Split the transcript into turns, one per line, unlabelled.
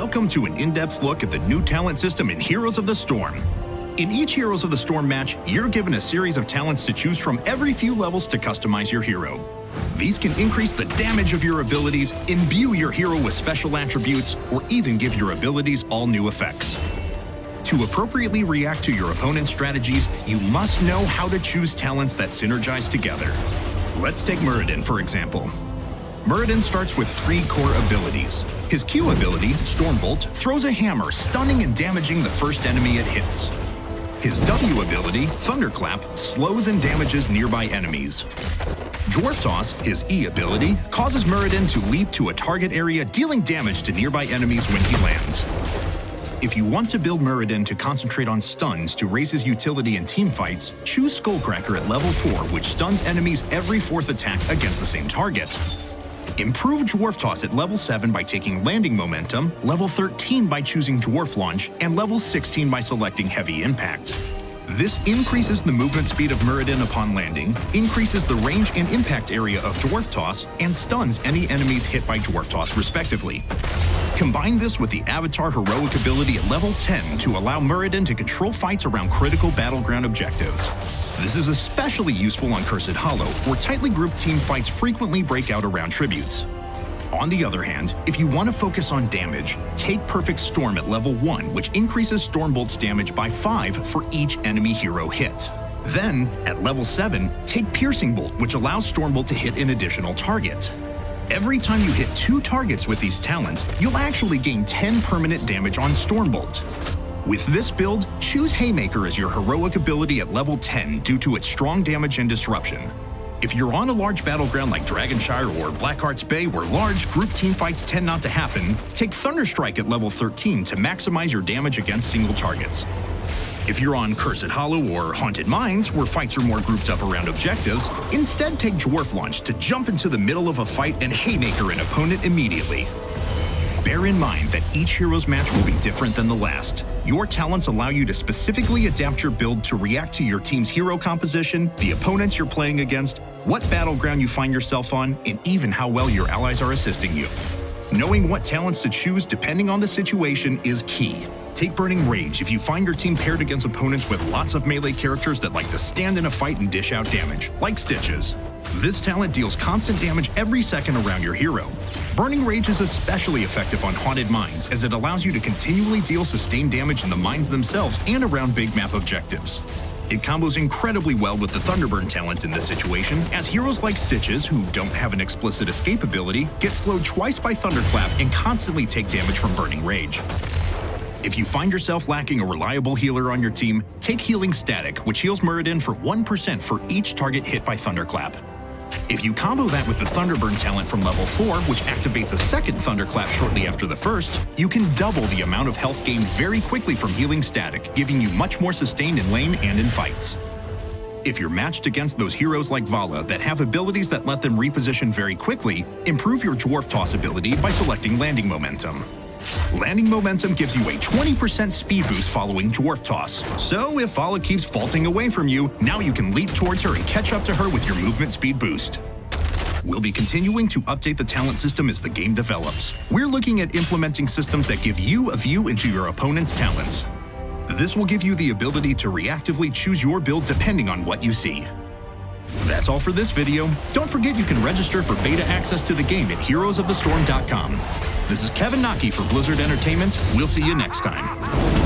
Welcome to an in-depth look at the new talent system in Heroes of the Storm. In each Heroes of the Storm match, you're given a series of talents to choose from every few levels to customize your hero. These can increase the damage of your abilities, imbue your hero with special attributes, or even give your abilities all new effects. To appropriately react to your opponent's strategies, you must know how to choose talents that synergize together. Let's take Muradin, for example. Muradin starts with 3 core abilities. His Q ability, Stormbolt, throws a hammer, stunning and damaging the first enemy it hits. His W ability, Thunderclap, slows and damages nearby enemies. Dwarf Toss, his E ability, causes Muradin to leap to a target area, dealing damage to nearby enemies when he lands. If you want to build Muradin to concentrate on stuns to raise his utility in teamfights, choose Skullcracker at level 4, which stuns enemies every 4th attack against the same target. Improve Dwarf Toss at level 7 by taking Landing Momentum, level 13 by choosing Dwarf Launch, and level 16 by selecting Heavy Impact. This increases the movement speed of Muradin upon landing, increases the range and impact area of Dwarf Toss, and stuns any enemies hit by Dwarf Toss respectively. Combine this with the Avatar Heroic ability at level 10 to allow Muradin to control fights around critical battleground objectives. This is especially useful on Cursed Hollow, where tightly grouped team fights frequently break out around tributes. On the other hand, if you want to focus on damage, take Perfect Storm at level 1, which increases Stormbolt's damage by 5 for each enemy hero hit. Then, at level 7, take Piercing Bolt, which allows Stormbolt to hit an additional target. Every time you hit 2 targets with these talents, you'll actually gain 10 permanent damage on Stormbolt. With this build, choose Haymaker as your heroic ability at level 10 due to its strong damage and disruption. If you're on a large battleground like Dragonshire or Blackheart's Bay where large group teamfights tend not to happen, take Thunderstrike at level 13 to maximize your damage against single targets. If you're on Cursed Hollow or Haunted Mines, where fights are more grouped up around objectives, instead take Dwarf Launch to jump into the middle of a fight and Haymaker an opponent immediately. Bear in mind that each hero's match will be different than the last. Your talents allow you to specifically adapt your build to react to your team's hero composition, the opponents you're playing against, what battleground you find yourself on, and even how well your allies are assisting you. Knowing what talents to choose depending on the situation is key. Take Burning Rage if you find your team paired against opponents with lots of melee characters that like to stand in a fight and dish out damage, like Stitches. This talent deals constant damage every second around your hero. Burning Rage is especially effective on Haunted Mines, as it allows you to continually deal sustained damage in the mines themselves and around big map objectives. It combos incredibly well with the Thunderburn talent in this situation, as heroes like Stitches, who don't have an explicit escape ability, get slowed twice by Thunderclap and constantly take damage from Burning Rage. If you find yourself lacking a reliable healer on your team, take Healing Static, which heals Muradin for 1% for each target hit by Thunderclap. If you combo that with the Thunderburn talent from level 4, which activates a second Thunderclap shortly after the first, you can double the amount of health gained very quickly from Healing Static, giving you much more sustained in lane and in fights. If you're matched against those heroes like Vala that have abilities that let them reposition very quickly, improve your Dwarf Toss ability by selecting Landing Momentum. Landing Momentum gives you a 20% speed boost following Dwarf Toss, so if Vala keeps faulting away from you, now you can leap towards her and catch up to her with your movement speed boost. We'll be continuing to update the talent system as the game develops. We're looking at implementing systems that give you a view into your opponent's talents. This will give you the ability to reactively choose your build depending on what you see. That's all for this video. Don't forget you can register for beta access to the game at heroesofthestorm.com. This is Kevin Naki for Blizzard Entertainment. We'll see you next time.